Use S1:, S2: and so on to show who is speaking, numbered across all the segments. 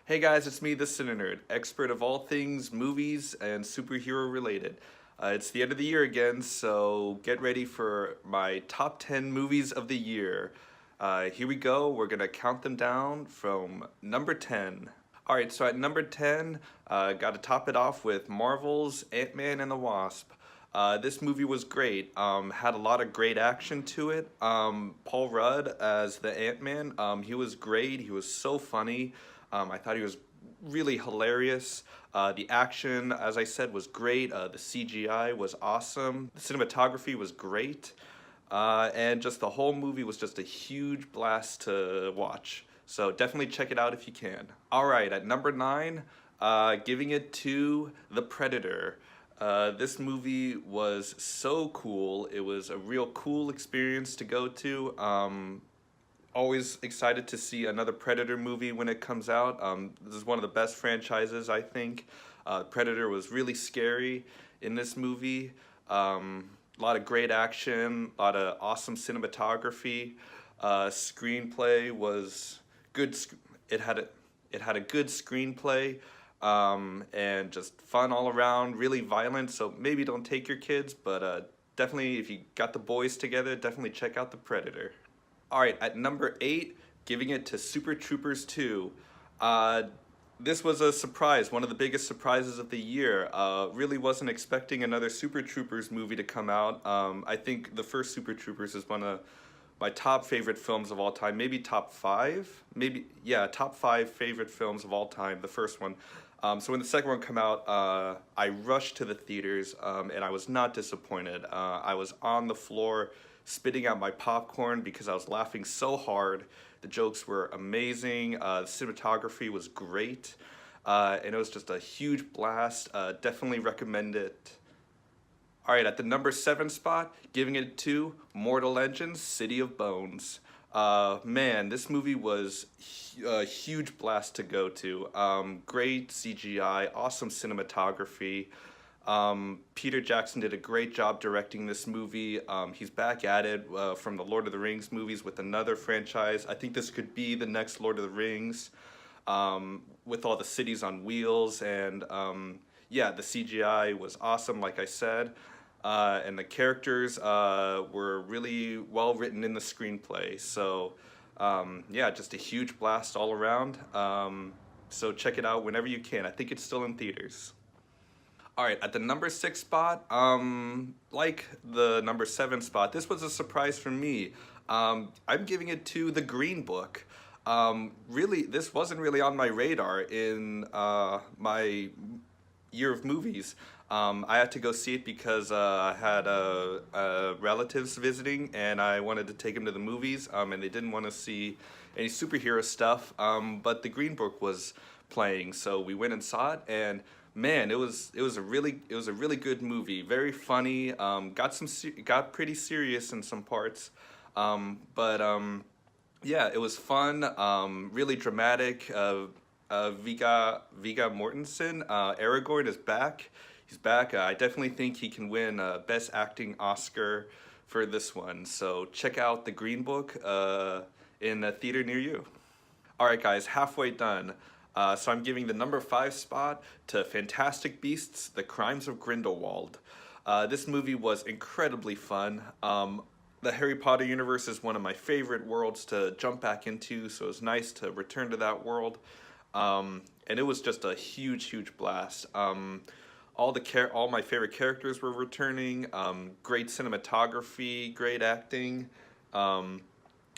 S1: Hey guys, it's me, the Cinenerd, expert of all things movies and superhero related. It's the end of the year again, so get ready for my top 10 movies of the year. Here we go, we're gonna count them down from number 10. Alright, so at number 10, gotta top it off with Marvel's Ant-Man and the Wasp. This movie was great. Had a lot of great action to it. Paul Rudd as the Ant-Man, he was great. He was so funny. I thought he was really hilarious. The action, as I said, was great. The CGI was awesome. The cinematography was great. And just the whole movie was just a huge blast to watch. So definitely check it out if you can. All right, at number 9, giving it to The Predator. This movie was so cool. It was a real cool experience to go to. Always excited to see another Predator movie when it comes out. This is one of the best franchises, I think. Predator was really scary in this movie. A lot of great action, a lot of awesome cinematography. Screenplay was good. It had a good screenplay. And just fun all around, really violent, so maybe don't take your kids, but definitely if you got the boys together, definitely check out The Predator. Alright, at number 8, giving it to Super Troopers 2. This was a surprise, one of the biggest surprises of the year. Really wasn't expecting another Super Troopers movie to come out. I think the first Super Troopers is one of my top favorite films of all time, maybe top 5, maybe, yeah, top 5 favorite films of all time, the first one. So when the second one came out, I rushed to the theaters, and I was not disappointed. I was on the floor spitting out my popcorn because I was laughing so hard. The jokes were amazing, the cinematography was great, and it was just a huge blast. Definitely recommend it. Alright, at the number 7 spot, giving it to Mortal Engines, City of Bones. Man, this movie was a huge blast to go to. Great CGI, awesome cinematography. Peter Jackson did a great job directing this movie. He's back at it from the Lord of the Rings movies with another franchise. I think this could be the next Lord of the Rings, with all the cities on wheels, and yeah, the CGI was awesome, like I said. And the characters were really well written in the screenplay. So yeah, just a huge blast all around. So check it out whenever you can. I think it's still in theaters. Alright, at the number 6 spot, like the number 7 spot, this was a surprise for me. I'm giving it to The Green Book. Really, this wasn't really on my radar in my year of movies. I had to go see it because I had relatives visiting, and I wanted to take them to the movies, and they didn't want to see any superhero stuff, but The Green Book was playing, so we went and saw it, and man, it was a really good movie, very funny, got pretty serious in some parts, but yeah, it was fun, really dramatic. Viggo Mortensen, Aragorn is back. He's back. I definitely think he can win Best Acting Oscar for this one. So check out The Green Book in a theater near you. Alright guys, halfway done. So I'm giving the number 5 spot to Fantastic Beasts: The Crimes of Grindelwald. This movie was incredibly fun. The Harry Potter universe is one of my favorite worlds to jump back into, so it was nice to return to that world. And it was just a huge blast. All my favorite characters were returning. Great cinematography, great acting,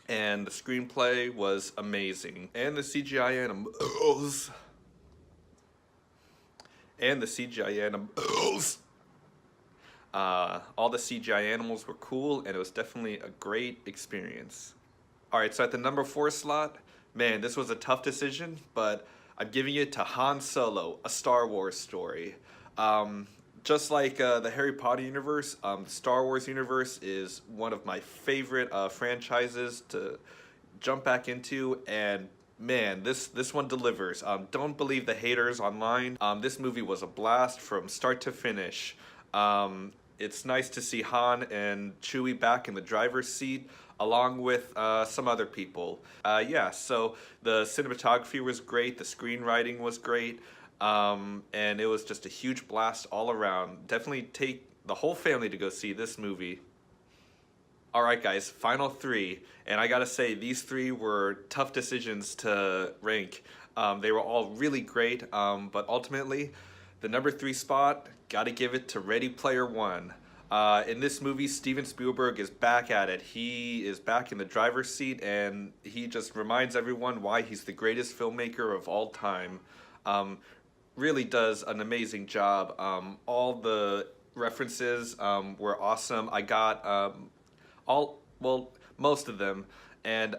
S1: and the screenplay was amazing. And the CGI animals. All the CGI animals were cool, and it was definitely a great experience. Alright, so at the number 4 slot, man, this was a tough decision, but I'm giving it to Han Solo, A Star Wars Story. Just like the Harry Potter universe, the Star Wars universe is one of my favorite franchises to jump back into, and man, this one delivers. Don't believe the haters online. This movie was a blast from start to finish. it's nice to see Han and Chewie back in the driver's seat, along with some other people. Yeah, so the cinematography was great, the screenwriting was great, and it was just a huge blast all around. Definitely take the whole family to go see this movie. Alright guys, final three, and I gotta say these three were tough decisions to rank. They were all really great, but ultimately the number three spot, gotta give it to Ready Player One. In this movie, Steven Spielberg is back at it. He is back in the driver's seat, and he just reminds everyone why he's the greatest filmmaker of all time. Really does an amazing job. All the references were awesome. I got most of them, and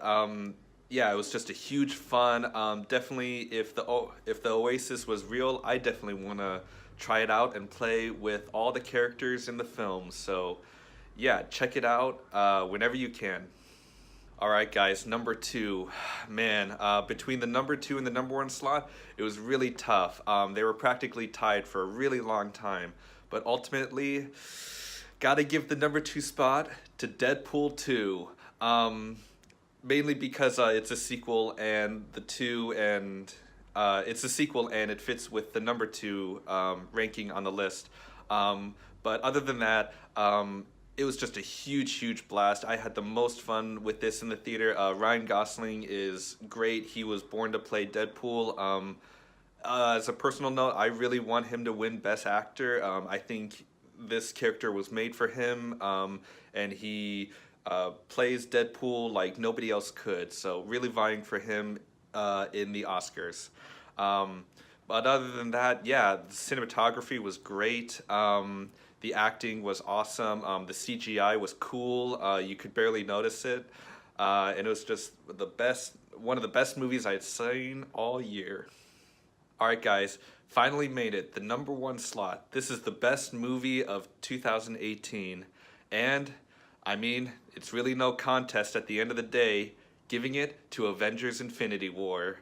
S1: yeah, it was just a huge fun. Definitely, if the Oasis was real, I definitely want to try it out and play with all the characters in the film. So yeah, check it out whenever you can. Alright guys, number two. Man, between the number two and the number one slot, it was really tough. They were practically tied for a really long time, but ultimately gotta give the number two spot to Deadpool 2. Mainly because it's a sequel, and it's a sequel and it fits with the number two ranking on the list. But other than that, it was just a huge blast. I had the most fun with this in the theater. Ryan Gosling is great. He was born to play Deadpool. As a personal note, I really want him to win Best Actor. I think this character was made for him, and he plays Deadpool like nobody else could. So really vying for him in the Oscars. But other than that, yeah, the cinematography was great. The acting was awesome. The CGI was cool. You could barely notice it. And it was just one of the best movies I'd seen all year. Alright guys, finally made it, the number one slot. This is the best movie of 2018. And, I mean, it's really no contest at the end of the day, giving it to Avengers Infinity War.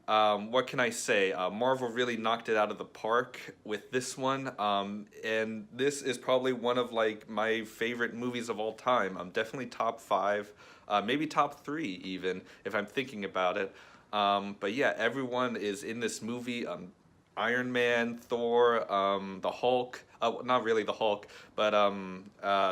S1: What can I say? Marvel really knocked it out of the park with this one, and this is probably one of like my favorite movies of all time. Definitely top 5, maybe top 3 even, if I'm thinking about it. But yeah, everyone is in this movie. Iron Man, Thor, the Hulk, not really the Hulk, but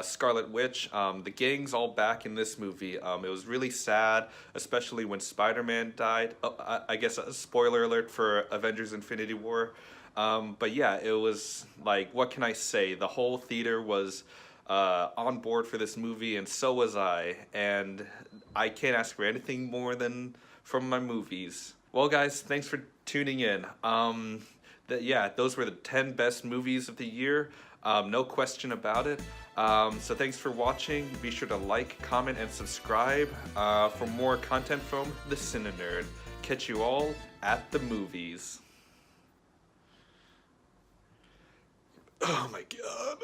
S1: Scarlet Witch. The gang's all back in this movie. It was really sad, especially when Spider-Man died. Oh, I guess a spoiler alert for Avengers Infinity War. But yeah, it was like, what can I say? The whole theater was on board for this movie, and so was I. And I can't ask for anything more than from my movies. Well guys, thanks for tuning in. Yeah, those were the 10 best movies of the year. No question about it. So thanks for watching. Be sure to like, comment, and subscribe for more content from the Cinenerd. Catch you all at the movies. Oh my god.